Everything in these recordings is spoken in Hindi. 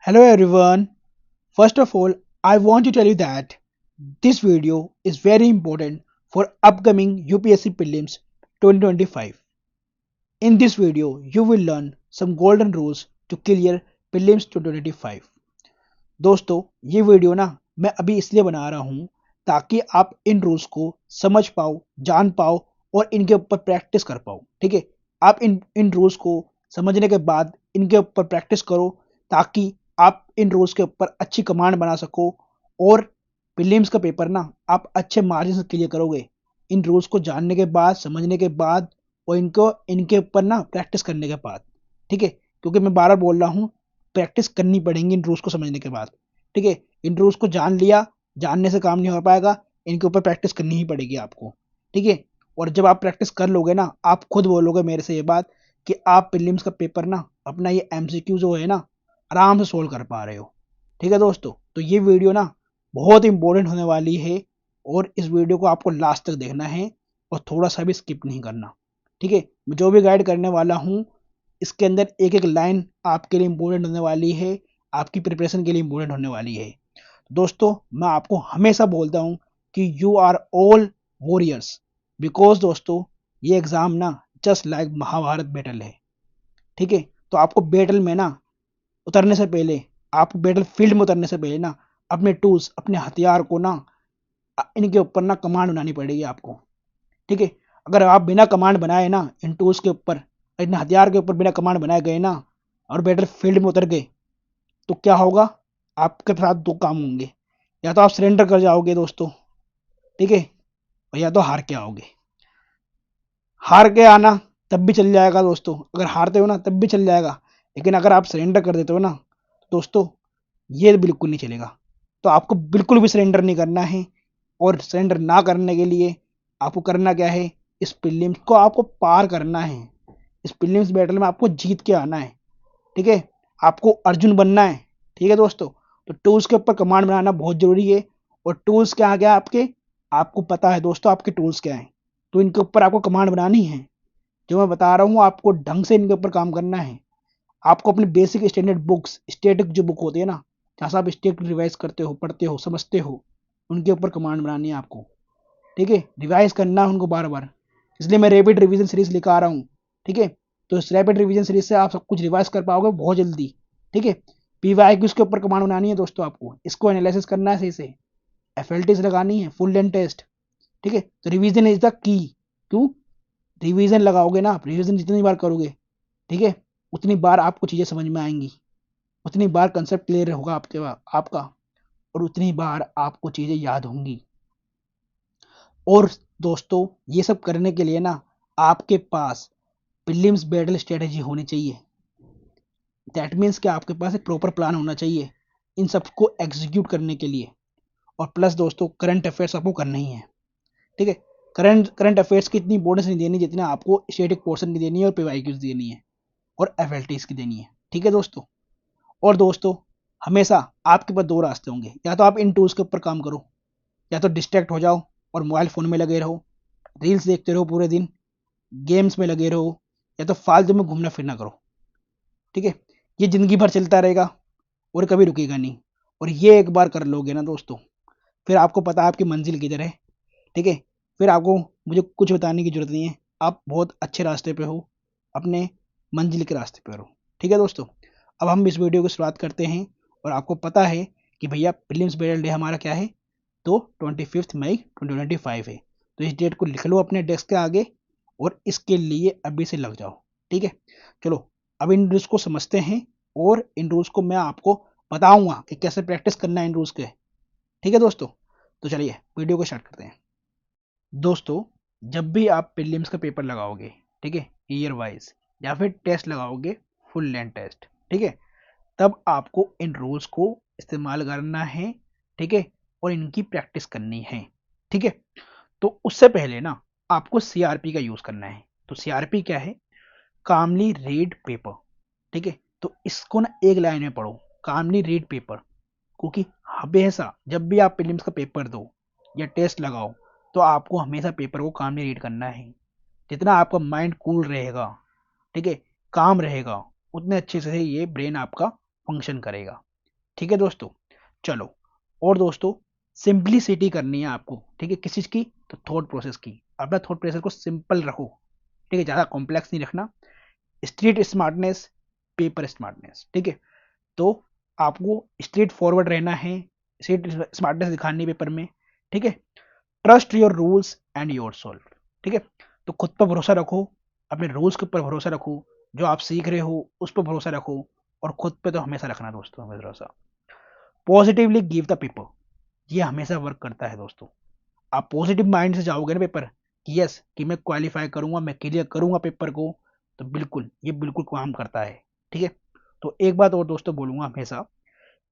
Hello everyone. First of all, I want to tell you that this video is very important for upcoming UPSC prelims 2025. In this video, you will learn some golden rules to clear prelims 2025. दोस्तों, ये वीडियो ना मैं अभी इसलिए बना रहा हूँ ताकि आप इन रूल्स को समझ पाओ, जान पाओ और इनके ऊपर प्रैक्टिस कर पाओ। ठीक है, आप इन इन रूल्स को समझने के बाद इनके ऊपर प्रैक्टिस करो ताकि आप इन रूल्स के ऊपर अच्छी कमांड बना सको और प्रीलिम्स का पेपर ना आप अच्छे मार्जिन से क्लियर करोगे इन रूल्स को जानने के बाद, समझने के बाद और इनको इनके ऊपर ना प्रैक्टिस करने के बाद। ठीक है, क्योंकि मैं बार बार बोल रहा हूँ, प्रैक्टिस करनी पड़ेगी इन रूल्स को समझने के बाद। ठीक है, इन रूल्स को जान लिया, जानने से काम नहीं हो पाएगा, इनके ऊपर प्रैक्टिस करनी ही पड़ेगी आपको। ठीक है, और जब आप प्रैक्टिस कर लोगे ना, आप खुद बोलोगे मेरे से ये बात कि आप प्रीलिम्स का पेपर ना अपना ये एमसीक्यू जो है ना आराम से सोल्व कर पा रहे हो। ठीक है दोस्तों, तो ये वीडियो ना बहुत इंपॉर्टेंट होने वाली है और इस वीडियो को आपको लास्ट तक देखना है और थोड़ा सा भी स्किप नहीं करना। ठीक है, मैं जो भी गाइड करने वाला हूँ इसके अंदर एक एक लाइन आपके लिए इंपॉर्टेंट होने वाली है, आपकी प्रिपरेशन के लिए इंपॉर्टेंट होने वाली है। दोस्तों, मैं आपको हमेशा बोलता हूँ कि you are all warriors, because दोस्तों ये एग्ज़ाम ना जस्ट लाइक महाभारत बैटल है। ठीक है, तो आपको बैटल में ना उतरने से पहले, आप बैटल फील्ड में उतरने से पहले ना अपने टूल्स, अपने हथियार को ना इनके ऊपर ना कमांड बनानी पड़ेगी आपको। ठीक है, अगर आप बिना कमांड बनाए ना इन टूल्स के ऊपर, इन हथियार के ऊपर बिना कमांड बनाए गए ना और बैटल फील्ड में उतर गए तो क्या होगा, आपके साथ दो काम होंगे। या तो आप सरेंडर कर जाओगे दोस्तों, ठीक है, और या तो हार के आओगे। हार के आना तब भी चल जाएगा दोस्तों, अगर हारते हो ना तब भी चल जाएगा, लेकिन अगर आप सरेंडर कर देते हो ना दोस्तों, ये बिल्कुल नहीं चलेगा। तो आपको बिल्कुल भी सरेंडर नहीं करना है और सरेंडर ना करने के लिए आपको करना क्या है, इस प्रीलिम्स को आपको पार करना है। इस प्रीलिम्स बैटल में आपको जीत के आना है। ठीक है, आपको अर्जुन बनना है। ठीक है दोस्तों, तो टूल्स के ऊपर कमांड बनाना बहुत जरूरी है। और टूल्स क्या क्या आपके, आपको पता है दोस्तों आपके टूल्स क्या हैं, तो इनके ऊपर आपको कमांड बनानी है। जो मैं बता रहा हूँ आपको ढंग से इनके ऊपर काम करना है। आपको अपनी बेसिक स्टैंडर्ड बुक्स, स्टैटिक जो बुक होती है ना, जहाँ से आप स्टैटिक रिवाइज करते हो, पढ़ते हो, समझते हो, उनके ऊपर कमांड बनानी है आपको। ठीक है, रिवाइज करना है उनको बार बार, इसलिए मैं रैपिड रिवीजन सीरीज लेकर आ रहा हूँ। ठीक है, तो इस रैपिड रिवीजन सीरीज से आप सब कुछ रिवाइज कर पाओगे बहुत जल्दी। ठीक है, पीवाई की उसके ऊपर कमांड बनानी है दोस्तों, आपको इसको एनालिसिस करना है सही से, एफएलटीज लगानी है, फुल लेंथ टेस्ट। ठीक है, तो रिवीजन इज द की। क्यों, रिवीजन लगाओगे ना आप, रिवीजन जितनी बार करोगे, ठीक है, उतनी बार आपको चीज़ें समझ में आएंगी, उतनी बार कंसेप्ट क्लियर होगा आपका, और उतनी बार आपको चीज़ें याद होंगी। और दोस्तों, ये सब करने के लिए ना आपके पास प्रीलिम्स बैटल स्ट्रेटेजी होनी चाहिए। दैट मीन्स कि आपके पास एक प्रॉपर प्लान होना चाहिए इन सबको एग्जीक्यूट करने के लिए। और प्लस दोस्तों, करंट अफेयर्स आपको करना ही है। ठीक है, करंट अफेयर्स की इतनी इंपॉर्टेंस नहीं देनी जितना आपको स्टैटिक पोर्शन की देनी है और पीवाईक्यूज देनी है और एफएलटीज की देनी है। ठीक है दोस्तों, और दोस्तों हमेशा आपके पास दो रास्ते होंगे, या तो आप इन टूल्स के ऊपर काम करो, या तो डिस्ट्रैक्ट हो जाओ और मोबाइल फ़ोन में लगे रहो, रील्स देखते रहो पूरे दिन, गेम्स में लगे रहो, या तो फालतू में घूमना फिरना करो। ठीक है, ये ज़िंदगी भर चलता रहेगा और कभी रुकेगा नहीं। और ये एक बार कर लोगे ना दोस्तों, फिर आपको पता है आपकी मंजिल किधर है। ठीक है, फिर आपको मुझे कुछ बताने की ज़रूरत नहीं है, आप बहुत अच्छे रास्ते पे हो, अपने मंजिल के रास्ते पे हो। ठीक है दोस्तों, अब हम इस वीडियो की शुरुआत करते हैं। और आपको पता है कि भैया प्रीलिम्स बैटल डे हमारा क्या है, तो 25 मई 2025 है। तो इस डेट को लिख लो अपने डेस्क के आगे और इसके लिए अभी से लग जाओ। ठीक है, चलो अब इन रूल्स को समझते हैं और इन रूल्स को मैं आपको बताऊंगा कि कैसे प्रैक्टिस करना है इन रूल्स के। ठीक है दोस्तों, तो चलिए वीडियो को स्टार्ट करते हैं। दोस्तों, जब भी आप प्रीलिम्स का पेपर लगाओगे, ठीक है, ईयर वाइज, या फिर टेस्ट लगाओगे, फुल लेंथ टेस्ट, ठीक है, तब आपको इन रूल्स को इस्तेमाल करना है। ठीक है, और इनकी प्रैक्टिस करनी है। ठीक है, तो उससे पहले ना आपको सीआरपी का यूज करना है। तो सीआरपी क्या है, कामली रीड पेपर। ठीक है, तो इसको ना एक लाइन में पढ़ो, कामली रीड पेपर, क्योंकि हमेशा जब भी आप प्रीलिम्स का पेपर दो या टेस्ट लगाओ तो आपको हमेशा पेपर को कामली रीड करना है। जितना आपका माइंड कूल रहेगा, ठीक है, काम रहेगा, उतने अच्छे से ये ब्रेन आपका फंक्शन करेगा। ठीक है दोस्तों। चलो, और दोस्तों सिंपलिसिटी करनी है आपको, ठीक है, किस चीज़ की, तो थॉट प्रोसेस की। अपना थॉट प्रोसेस को सिंपल रखो, ठीक है, ज़्यादा कॉम्प्लेक्स नहीं रखना। स्ट्रीट स्मार्टनेस, पेपर स्मार्टनेस, ठीक है। तो आपको स्ट्रेट फॉरवर्ड रहना है, स्ट्रेट स्मार्टनेस दिखानी है पेपर में, ठीक है। Trust your rules and your solve, ठीक है। तो खुद पर भरोसा रखो, अपने रूल्स के ऊपर भरोसा रखो, जो आप सीख रहे हो उस पर भरोसा रखो, और खुद पे तो हमेशा रखना दोस्तों, हमें भरोसा। पॉजिटिवली गिव द पेपर, ये हमेशा वर्क करता है दोस्तों। आप पॉजिटिव माइंड से जाओगे ना पेपर, कि यस कि मैं क्वालिफाई करूंगा, मैं क्लियर करूंगा पेपर को, तो बिल्कुल ये बिल्कुल काम करता है, ठीक है। तो एक बात और दोस्तों बोलूंगा हमेशा,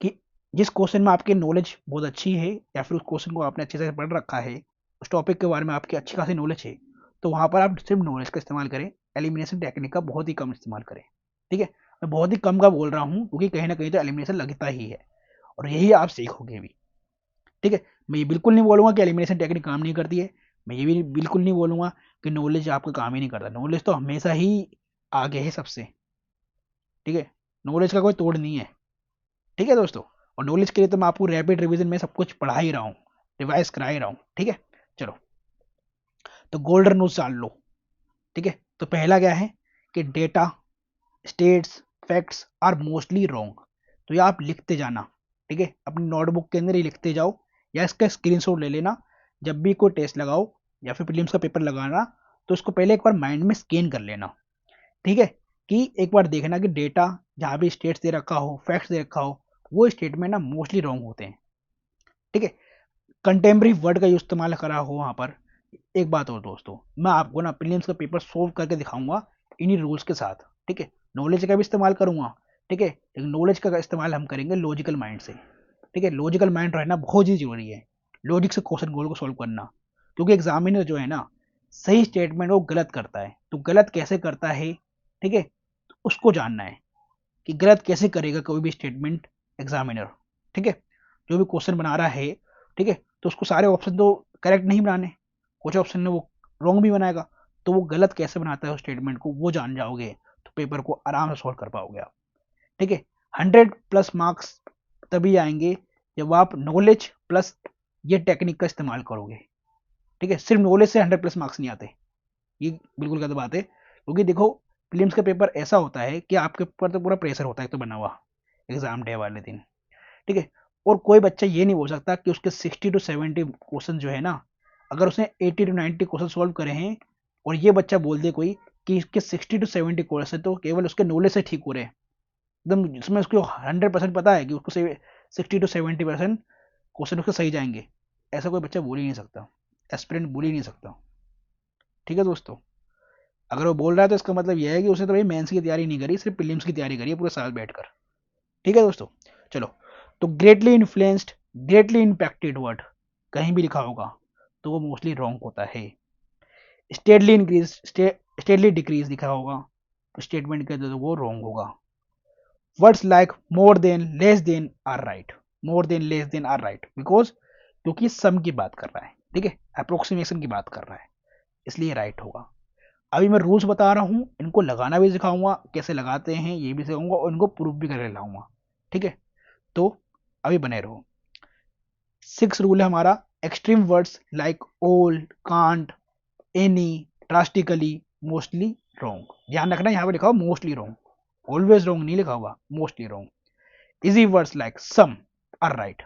कि जिस क्वेश्चन में आपकी नॉलेज बहुत अच्छी है, या फिर उस क्वेश्चन को आपने अच्छे से पढ़ रखा है, उस टॉपिक के बारे में आपकी अच्छी खासी नॉलेज है, तो वहां पर आप सिर्फ नॉलेज का इस्तेमाल करें, एलिमिनेशन टेक्निक का बहुत ही कम इस्तेमाल करें, ठीक है। मैं बहुत ही कम का बोल रहा हूँ, क्योंकि कहीं ना कहीं तो एलिमिनेशन लगता ही है, और यही आप सीखोगे भी, ठीक है। मैं ये बिल्कुल नहीं बोलूंगा कि एलिमिनेशन टेक्निक काम नहीं करती है, मैं ये भी बिल्कुल नहीं बोलूंगा कि नॉलेज आपका काम ही नहीं करता, नॉलेज तो हमेशा ही आगे है सबसे, ठीक है। नॉलेज का कोई तोड़ नहीं है, ठीक है दोस्तों। और नॉलेज के लिए तो मैं आपको रैपिड रिवीजन में सब कुछ पढ़ा ही रहा हूँ, रिवाइज करा ही रहा हूँ, ठीक है। चलो, तो गोल्डन रूल्स जान लो, ठीक है। तो पहला क्या है, कि data, stats, facts are mostly wrong. तो ये आप लिखते जाना, ठीक है, अपनी नोटबुक के अंदर ही लिखते जाओ, या इसका स्क्रीनशॉट ले लेना। जब भी कोई टेस्ट लगाओ या फिर प्रीलिम्स का पेपर लगाना, तो उसको पहले एक बार माइंड में स्कैन कर लेना, ठीक है। कि एक बार देखना कि डेटा, जहाँ भी स्टेट्स दे रखा हो, फैक्ट्स दे रखा हो, वो स्टेटमेंट ना मोस्टली रॉन्ग होते हैं, ठीक है। कंटेम्प्रेरी वर्ड का इस्तेमाल करा हो वहाँ पर। एक बात और दोस्तों, मैं आपको ना प्रीलिम्स का पेपर सोल्व करके दिखाऊंगा इन्हीं रूल्स के साथ, ठीक है। नॉलेज का भी इस्तेमाल करूंगा, ठीक है, लेकिन नॉलेज का इस्तेमाल हम करेंगे लॉजिकल माइंड से, ठीक है। लॉजिकल माइंड रहना बहुत ही जरूरी है, लॉजिक से क्वेश्चन गोल को सोल्व करना। क्योंकि एग्जामिनर जो है ना, सही स्टेटमेंट वो गलत करता है, तो गलत कैसे करता है, ठीक है, तो उसको जानना है कि गलत कैसे करेगा कोई भी स्टेटमेंट एग्जामिनर, ठीक है। जो भी क्वेश्चन बना रहा है, ठीक है, तो उसको सारे ऑप्शन तो करेक्ट नहीं बनाने, कुछ ऑप्शन में वो रॉन्ग भी बनाएगा, तो वो गलत कैसे बनाता है उस स्टेटमेंट को, वो जान जाओगे तो पेपर को आराम से सॉल्व कर पाओगे आप, ठीक है। 100+ मार्क्स तभी आएंगे जब आप नॉलेज प्लस ये टेक्निक का इस्तेमाल करोगे, ठीक है। सिर्फ नॉलेज से 100+ मार्क्स नहीं आते, ये बिल्कुल गलत बात है। क्योंकि देखो, प्रीलिम्स का पेपर ऐसा होता है कि आपके ऊपर तो पूरा प्रेशर होता है तो बना हुआ एग्जाम डे वाले दिन, ठीक है। और कोई बच्चा ये नहीं बोल सकता कि उसके 60 to 70 क्वेश्चन जो है ना, अगर उसने 80 to 90 क्वेश्चन सॉल्व करे हैं, और ये बच्चा बोल दे कोई कि इसके 60 to 70 क्वेश्चन तो केवल उसके नॉलेज से ठीक हो रहे हैं, एकदम जिसमें उसको 100% पता है कि उसको 60 to 70% क्वेश्चन उसके सही जाएंगे, ऐसा कोई बच्चा बोल ही नहीं सकता, एस्पिरेंट बोल ही नहीं सकता, ठीक है दोस्तों। अगर वो बोल रहा है तो इसका मतलब यह है कि उसने तो भाई मेंस की तैयारी नहीं करी, सिर्फ प्रीलिम्स की तैयारी करी है पूरे साल बैठकर, ठीक है दोस्तों। चलो, तो greatly influenced, greatly impacted word कहीं भी लिखा होगा तो वो मोस्टली रॉन्ग होता है। स्टेडली इंक्रीज, स्टेडली डिक्रीज लिखा होगा तो स्टेटमेंट के तो वो रॉन्ग होगा। Words like more than, less than are right, more than, less than are right, because क्योंकि सम की बात कर रहा है, ठीक है, अप्रोक्सीमेशन की बात कर रहा है, इसलिए राइट होगा। अभी मैं रूल्स बता रहा हूँ, इनको लगाना भी सिखाऊंगा, कैसे लगाते हैं ये भी सिखाऊंगा, और इनको प्रूफ भी करके लाऊंगा, ठीक है। तो अभी बने रहो। 6 रूल है हमारा, एक्सट्रीम वर्ड्स लाइक ओल, can't, any, drastically, mostly wrong. ध्यान रखना, यहाँ पे लिखा हुआ मोस्टली रॉन्ग, ऑलवेज रॉन्ग नहीं लिखा हुआ, mostly wrong. Easy words like some are right.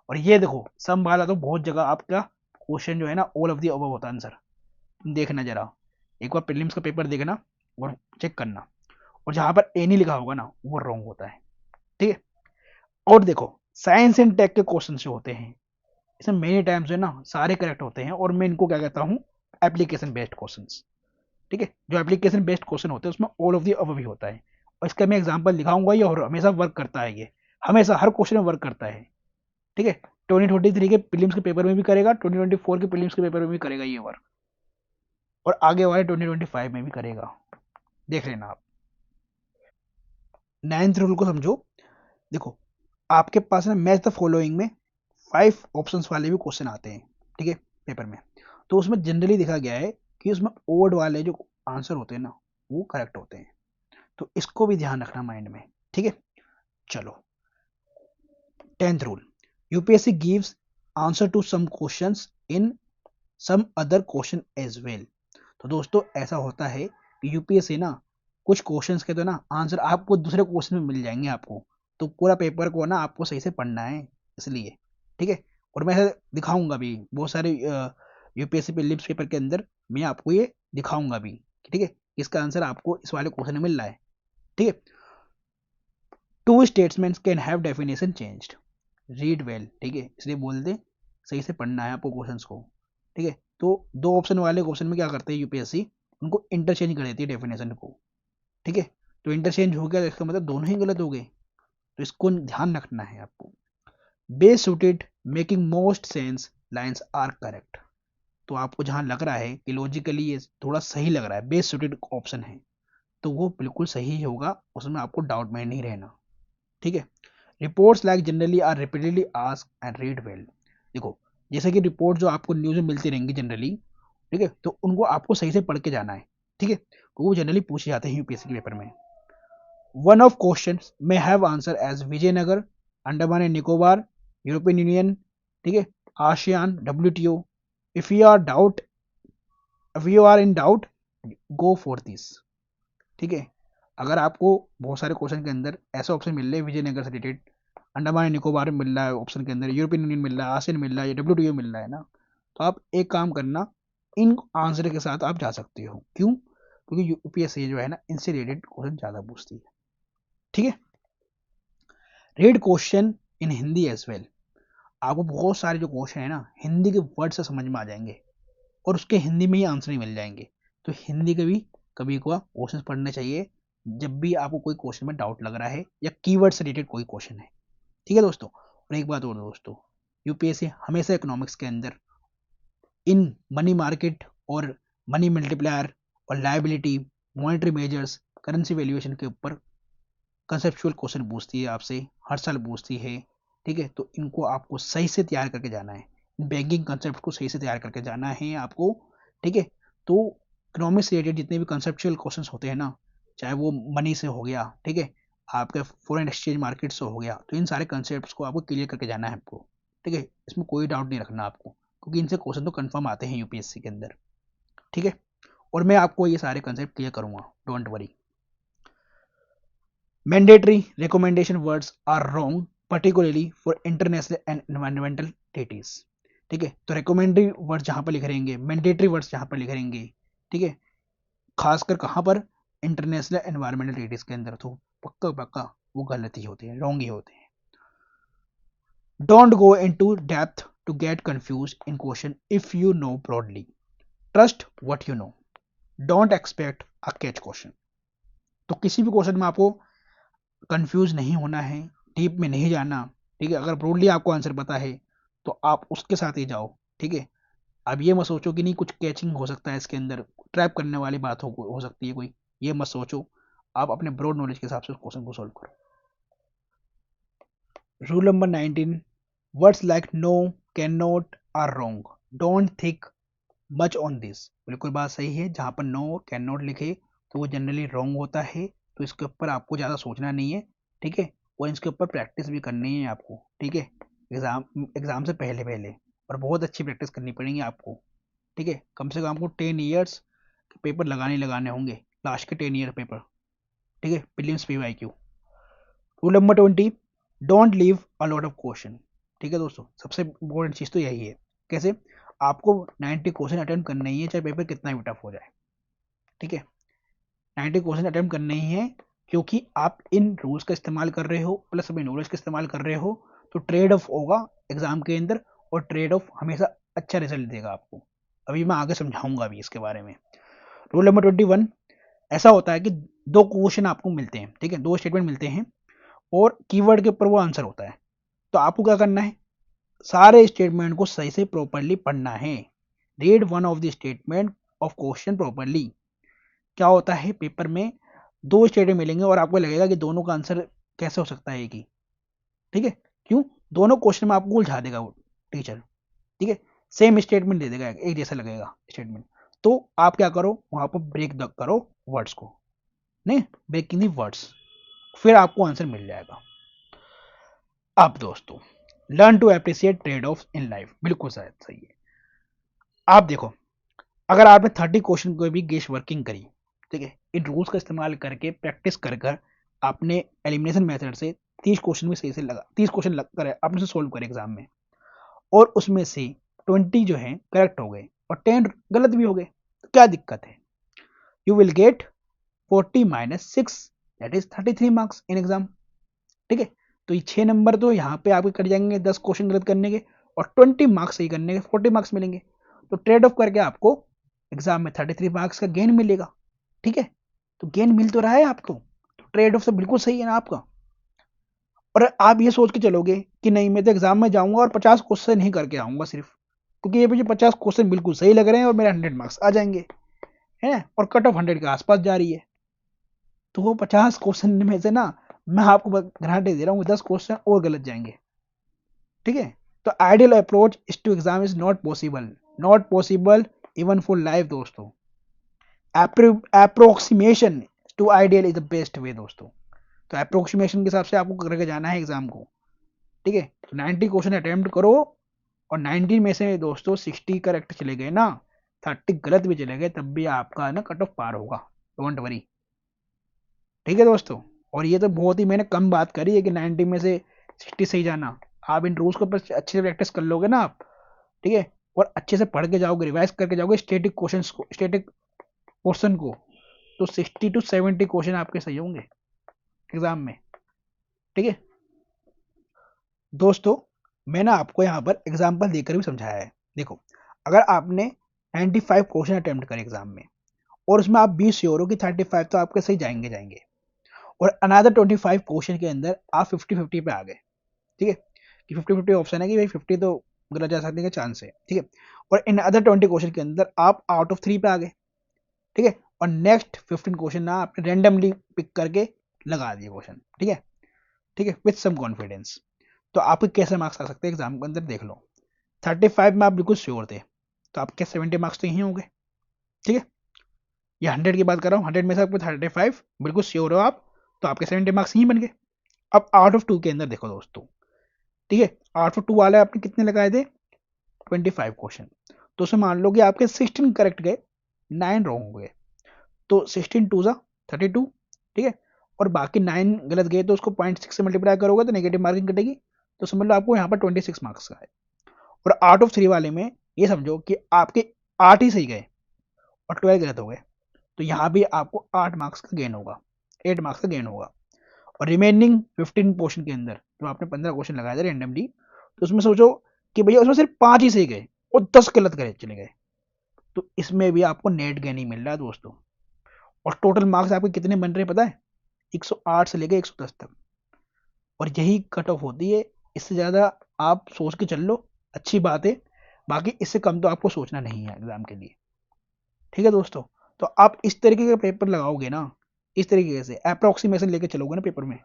और ये देखो, सम वाला तो बहुत जगह आपका क्वेश्चन जो है ना, ऑल ऑफ द अबव होता है आंसर। देखना जरा, एक बार प्रीलिम्स का पेपर देखना और चेक करना, और जहां पर एनी लिखा होगा ना, वो रॉन्ग होता है, ठीक है। और देखो, साइंस एंड टेक के क्वेश्चन जो होते हैं, इसमें मेनी टाइम्स है ना सारे करेक्ट होते हैं, और मैं इनको क्या कहता हूँ, एप्लीकेशन बेस्ड क्वेश्चन, ठीक है। जो एप्लीकेशन बेस्ड क्वेश्चन होते हैं उसमें ऑल ऑफ दी अबव भी होता है, और इसका मैं एग्जांपल दिखाऊंगा ये, और हमेशा वर्क करता है ये, हमेशा हर क्वेश्चन में वर्क करता है, ठीक है। 2023 के प्रीलिम्स के पेपर में भी करेगा, 2024 के प्रीलिम्स के पेपर में भी करेगा ये वर्क, और आगे वाले 2025 में भी करेगा, देख लेना आप। 9th रूल को समझो। देखो, आपके पास ना मैच द फॉलोइंग में 5 ऑप्शंस वाले भी क्वेश्चन आते हैं, ठीक है, पेपर में। तो उसमें जनरली देखा गया है कि उसमें ओड वाले जो आंसर होते हैं ना, वो करेक्ट होते हैं, तो इसको भी ध्यान रखना माइंड में, ठीक है। चलो, 10th rule, UPSC gives answer to some questions in some other question as well. तो दोस्तों ऐसा होता है कि यूपीएससी ना कुछ क्वेश्चंस के तो ना आंसर आपको दूसरे क्वेश्चन में मिल जाएंगे आपको, तो पूरा पेपर को ना आपको सही से पढ़ना है इसलिए, ठीक है। और मैं दिखाऊंगा भी बहुत सारे यूपीएससी प्रीलिम्स पेपर के अंदर, मैं आपको ये दिखाऊंगा भी, ठीक है, इसका आंसर आपको इस वाले क्वेश्चन में मिल रहा है, ठीक है। Two statements can have definition changed, read well, ठीक है, इसलिए बोल दे सही से पढ़ना है आपको क्वेश्चंस को, ठीक है। तो दो ऑप्शन वाले क्वेश्चन में क्या करते हैं यूपीएससी, उनको इंटरचेंज कर देती है डेफिनेशन को, ठीक है। तो इंटरचेंज हो गया तो इसका मतलब दोनों ही गलत हो गए, तो इसको ध्यान रखना है आपको। Best suited making most sense lines are correct, तो आपको जहां लग रहा है कि लॉजिकली ये थोड़ा सही लग रहा है, बेस्ट सुटेड ऑप्शन है, तो वो बिल्कुल सही ही होगा, उसमें आपको डाउट में नहीं रहना, ठीक है। Reports like generally are repeatedly ask and read well, देखो जैसे कि रिपोर्ट जो आपको न्यूज में मिलती रहेंगी जनरली, ठीक है, तो उनको आपको सही से पढ़ के जाना है, ठीक है, तो वो जनरली पूछे जाते हैं यूपीएससी के पेपर में। वन ऑफ क्वेश्चन में have answer as Vijayanagar, Andaman and Nicobar, European Union, ठीक है, ASEAN, WTO. If you are doubt, if you are in doubt, go for this, ठीक है। अगर आपको बहुत सारे क्वेश्चन के अंदर ऐसा ऑप्शन मिल रहे हैं विजयनगर से रिलेटेड, अंडमान एंड निकोबार मिल रहा है ऑप्शन के अंदर, यूरोपियन यूनियन मिल रहा है, आसियान मिल रहा है, डब्ल्यूटीओ मिल रहा है ना, तो आप एक काम करना, इन आंसर के साथ आप जा सकते हो, क्यों, क्योंकि यूपीएससी जो है ना इनसे रिलेटेड क्वेश्चन ज्यादा पूछती है, ठीक है। Read question in Hindi as well, आपको बहुत सारे जो क्वेश्चन है ना हिंदी के वर्ड से समझ में आ जाएंगे और उसके हिंदी में ही आंसर ही मिल जाएंगे, तो हिंदी के भी कभी कभार क्वेश्चन पढ़ने चाहिए जब भी आपको कोई क्वेश्चन में डाउट लग रहा है या कीवर्ड से रिलेटेड कोई क्वेश्चन है, ठीक है दोस्तों। और एक बात और दोस्तों, यूपीएससी हमेशा इकोनॉमिक्स के अंदर इन मनी मार्केट और मनी मल्टीप्लायर और liability, monetary measures, currency valuation के ऊपर कंसेप्चुअल क्वेश्चन पूछती है आपसे, हर साल पूछती है, ठीक है। तो इनको आपको सही से तैयार करके जाना है, बैंकिंग कंसेप्ट को सही से तैयार करके जाना है आपको, ठीक है। तो इकोनॉमिक्स से रिलेटेड जितने भी कंसेप्चुअल क्वेश्चंस होते हैं ना, चाहे वो मनी से हो गया, ठीक है, आपके फॉरेन एक्सचेंज मार्केट से हो गया, तो इन सारे कंसेप्ट को आपको क्लियर करके जाना है आपको, ठीक है, इसमें कोई डाउट नहीं रखना आपको, क्योंकि इनसे क्वेश्चन तो कंफर्म आते हैं यूपीएससी के अंदर, ठीक है। और मैं आपको ये सारे कंसेप्ट क्लियर करूंगा, don't worry. Mandatory recommendation words are wrong, particularly for international and environmental treaties, ठीक है। तो रिकमेंडरी वर्ड्स जहां पर लिख रहेंगे, मैंडेटरी वर्ड्स जहां पर लिख रहेंगे, ठीक है, खासकर कहां पर, इंटरनेशनल एनवायरमेंटल ट्रीटीज के अंदर, तो पक्का पक्का वो गलत ही होते हैं, रॉन्ग ही होते हैं। Don't go into depth to get confuse in question if you know broadly, trust what you know, don't expect a catch question, तो किसी भी क्वेश्चन में आपको कंफ्यूज नहीं होना है, डीप में नहीं जाना, ठीक है। अगर ब्रॉडली आपको आंसर पता है तो आप उसके साथ ही जाओ, ठीक है। अब ये मत सोचो कि नहीं कुछ कैचिंग हो सकता है इसके अंदर, ट्रैप करने वाली बात हो सकती है कोई, ये मत सोचो, आप अपने ब्रॉड नॉलेज के हिसाब से उस क्वेश्चन को सॉल्व करो। Rule number 19, words like no, can not are wrong, don't think much on this, बिल्कुल बात सही है, जहां पर नो और कैन नॉट लिखे तो वो जनरली रॉन्ग होता है, तो इसके ऊपर आपको ज़्यादा सोचना नहीं है, ठीक है। और इसके ऊपर प्रैक्टिस भी करनी है आपको, ठीक है, एग्जाम से पहले पहले, और बहुत अच्छी प्रैक्टिस करनी पड़ेगी आपको, ठीक है। कम से कम आपको 10 ईयर्स के पेपर लगाने होंगे, लास्ट के 10 ईयर पेपर, ठीक है, prelims PYQ. Rule number 20, don't leave a lot of question, ठीक है दोस्तों, सबसे इंपॉर्टेंट चीज़ तो यही है, कैसे, आपको 90 क्वेश्चन अटेम्प्ट करना ही है, चाहे पेपर कितना भी टफ हो जाए, ठीक है, 90 क्वेश्चन अटेम्प्ट करने ही है, क्योंकि आप इन रूल्स का इस्तेमाल कर रहे हो प्लस अपने नॉलेज का इस्तेमाल कर रहे हो, तो ट्रेड ऑफ होगा एग्जाम के अंदर, और ट्रेड ऑफ हमेशा अच्छा रिजल्ट देगा आपको, अभी मैं आगे समझाऊंगा भी इसके बारे में। रूल नंबर 21, ऐसा होता है कि दो क्वेश्चन आपको मिलते हैं, ठीक है, दो स्टेटमेंट मिलते हैं और कीवर्ड के ऊपर वो आंसर होता है, तो आपको क्या करना है, सारे स्टेटमेंट को सही से प्रॉपरली पढ़ना है, read one of the statement of question properly. क्या होता है पेपर में दो स्टेटमेंट मिलेंगे और आपको लगेगा कि दोनों का आंसर कैसे हो सकता है एक ही, ठीक है, क्यों, दोनों क्वेश्चन में आपको उलझा देगा वो टीचर, ठीक है, सेम स्टेटमेंट दे देगा, एक जैसा लगेगा स्टेटमेंट, तो आप क्या करो वहां पर ब्रेक द करो वर्ड्स को, नहीं, ब्रेकिंग दी वर्ड्स, फिर आपको आंसर मिल जाएगा। अब दोस्तों, learn to appreciate trade off in life, बिल्कुल शायद सही है। आप देखो, अगर आपने 30 क्वेश्चन को भी गेस वर्किंग करी, ठीक है, इन रूल्स का इस्तेमाल करके प्रैक्टिस कर कर आपने एलिमिनेशन मेथड से 30 क्वेश्चन भी सही से लगा, 30 क्वेश्चन लग कर आपने से सोल्व करे एग्जाम में, और उसमें से 20 जो है करेक्ट हो गए और 10 गलत भी हो गए, तो क्या दिक्कत है? You will get 40 minus 6, that is 33 marks in exam. ठीक है, तो ये 6 नंबर तो यहाँ पे आपके कट जाएंगे 10 क्वेश्चन गलत करने के, और 20 मार्क्स सही करने के 40 मार्क्स मिलेंगे। तो ट्रेड ऑफ करके आपको एग्जाम में 33 मार्क्स का गेन मिलेगा। ठीक है, तो गेन मिल तो रहा है आपको, तो ट्रेड ऑफ से बिल्कुल सही है ना आपका। और आप ये सोच के चलोगे कि नहीं मैं तो एग्जाम में जाऊंगा और 50 क्वेश्चन ही करके आऊंगा सिर्फ, क्योंकि ये मुझे 50 क्वेश्चन बिल्कुल सही लग रहे हैं और मेरे 100 मार्क्स आ जाएंगे, है, और कट ऑफ 100 के आसपास जा रही है, तो वो 50 क्वेश्चन में से ना, मैं आपको गारंटी दे रहा हूँ 10 क्वेश्चन और गलत जाएंगे। ठीक है, तो ideal approach is to exam is not possible, not possible even for life दोस्तों। Approximation to ideal is the best way दोस्तों। तो अप्रोक्सीमेशन के हिसाब से आपको करके जाना है एग्जाम को। ठीक है, तो 90 क्वेश्चन अटेम्प्ट करो, और 90 में से दोस्तों 60 करेक्ट चले गए ना, 30 गलत भी चले गए, तब भी आपका ना कट ऑफ पार होगा, डोंट वरी। ठीक है दोस्तों, और ये तो बहुत ही मैंने कम बात करी है कि 90 में से 60 सही जाना। आप इन रूल्स को अच्छे से प्रैक्टिस कर लोगे ना आप, ठीक है, और अच्छे से पढ़ के जाओगे, रिवाइज करके जाओगे स्टेटिक क्वेश्चन को, स्टेटिक क्वेश्चन को, तो 60 टू 70 क्वेश्चन आपके सही होंगे एग्जाम में। ठीक है दोस्तों, मैंने आपको यहाँ पर एग्जाम्पल देकर भी समझाया है। देखो, अगर आपने 95 क्वेश्चन अटेम्प्ट करे एग्जाम में, और उसमें आप 20 श्योर हो कि 35 तो आपके सही जाएंगे जाएंगे, और अनदर 25 क्वेश्चन के अंदर आप 50-50 पे आ गए। ठीक है, कि 50-50 ऑप्शन है कि भाई 50 तो गलत जा सकने के चांस है। ठीक है, और इन अदर 20 क्वेश्चन के अंदर आप आउट ऑफ 3 पे आ गए। ठीक है, और नेक्स्ट 15 क्वेश्चन ना आपने रैंडमली पिक करके लगा दिए क्वेश्चन। ठीक है, ठीक है, विथ सम कॉन्फिडेंस, तो आपके कैसे मार्क्स आ सकते हैं एग्जाम के अंदर देख लो। 35 में आप बिल्कुल श्योर थे, तो आपके 70 मार्क्स तो यही होंगे। ठीक है, ये 100 की बात कर रहा हूँ, 100 में से आपको 35 बिल्कुल श्योर हो आप, तो आपके 70 मार्क्स यही बन गए। अब आउट ऑफ 2 के अंदर देखो दोस्तों, ठीक है, आउट ऑफ 2 वाले आपने कितने लगाए थे? 25 क्वेश्चन, तो उसमें मान लो कि आपके 16 करेक्ट गए, 9 रॉन्ग हो गए, तो 16 टू ज़ा 32। ठीक है, और बाकी 9 गलत गए, तो उसको 0.6 से मल्टीप्लाई करोगे तो नेगेटिव मार्किंग कटेगी, तो समझ लो आपको यहाँ पर 26 मार्क्स का है। और आउट ऑफ 3 वाले में ये समझो कि आपके 8 ही सही गए और 12 गलत हो गए, तो यहाँ भी आपको 8 मार्क्स का गेन होगा, 8 मार्क्स का गेन होगा। और रिमेनिंग 15 क्वेश्चन के अंदर जो आपने 15 क्वेश्चन लगाए थे रेंडमली, तो उसमें सोचो कि भैया उसमें सिर्फ 5 ही सही गए और 10 गलत करे चले गए, तो इसमें भी आपको नेट गेन ही मिल रहा है दोस्तों। और टोटल मार्क्स आपके कितने बन रहे हैं पता है? 108 से लेकर 110 तक, और यही कट ऑफ होती है। इससे ज़्यादा आप सोच के चल लो, अच्छी बात है, बाकी इससे कम तो आपको सोचना नहीं है एग्जाम के लिए। ठीक है दोस्तों, तो आप इस तरीके का पेपर लगाओगे ना, इस तरीके से अप्रोक्सीमेशन लेके चलोगे ना पेपर में,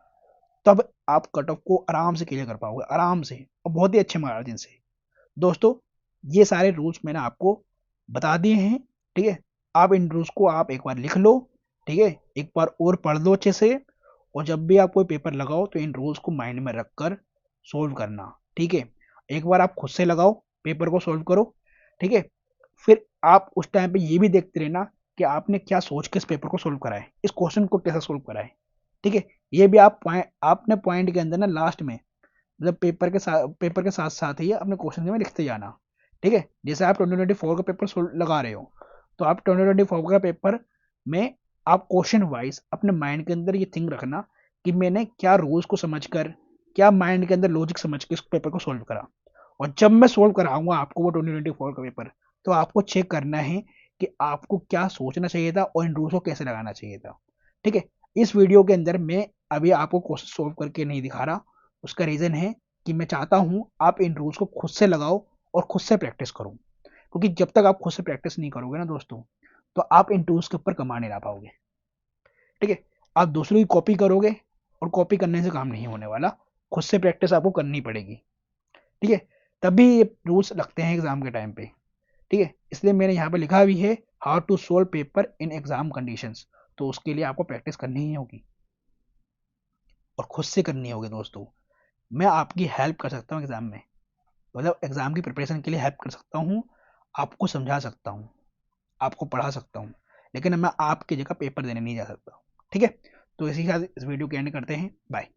तब आप कट ऑफ को आराम से क्लियर कर पाओगे, आराम से, और बहुत ही अच्छे मार्जिन से। दोस्तों, ये सारे रूल्स मैंने आपको बता दिए हैं। ठीक है, आप इन रूल्स को आप एक बार लिख लो, ठीक है, एक बार और पढ़ लो अच्छे से, और जब भी आप कोई पेपर लगाओ तो इन रूल्स को माइंड में रखकर सोल्व करना। ठीक है, एक बार आप खुद से लगाओ, पेपर को सोल्व करो। ठीक है, फिर आप उस टाइम पे ये भी देखते रहना कि आपने क्या सोच के इस पेपर को सोल्व करा है, इस क्वेश्चन को कैसे सोल्व करा है। ठीक है, ये भी आप पॉइंट, आपने पॉइंट के अंदर ना लास्ट में, मतलब पेपर के साथ साथ ही अपने क्वेश्चन में लिखते जाना। ठीक है, जैसे आप 2024 का पेपर लगा रहे हो, तो आप 2024 का पेपर में आप क्वेश्चन वाइज अपने माइंड के अंदर ये थिंक रखना कि मैंने क्या रूल्स को समझकर, क्या माइंड के अंदर लॉजिक समझ के इस पेपर को सोल्व करा, और जब मैं सोल्व कराऊंगा आपको वो 2024 का पेपर, तो आपको चेक करना है कि आपको क्या सोचना चाहिए था और इन रूल्स को कैसे लगाना चाहिए था। ठीक है, इस वीडियो के अंदर मैं अभी आपको क्वेश्चन सोल्व करके नहीं दिखा रहा, उसका रीज़न है कि मैं चाहता हूं आप इन रूल्स को खुद से लगाओ और खुद से प्रैक्टिस करो, क्योंकि जब तक आप खुद से प्रैक्टिस नहीं करोगे ना दोस्तों, तो आप इन टूल्स के ऊपर कमा नहीं ला पाओगे। ठीक है, आप दूसरों की कॉपी करोगे, और कॉपी करने से काम नहीं होने वाला, खुद से प्रैक्टिस आपको करनी पड़ेगी। ठीक है, तभी ये रूल्स लगते हैं एग्जाम के टाइम पे। ठीक है, इसलिए मैंने यहाँ पे लिखा भी है how to solve paper in exam conditions, तो उसके लिए आपको प्रैक्टिस करनी ही होगी और खुद से करनी होगी दोस्तों। मैं आपकी हेल्प कर सकता हूँ एग्ज़ाम में, मतलब एग्ज़ाम की प्रिपरेशन के लिए हेल्प कर सकता हूँ, आपको समझा सकता हूँ, आपको पढ़ा सकता हूँ, लेकिन मैं आपकी जगह पेपर देने नहीं जा सकता। ठीक है, तो इसी के साथ इस वीडियो को एंड करते हैं। बाय।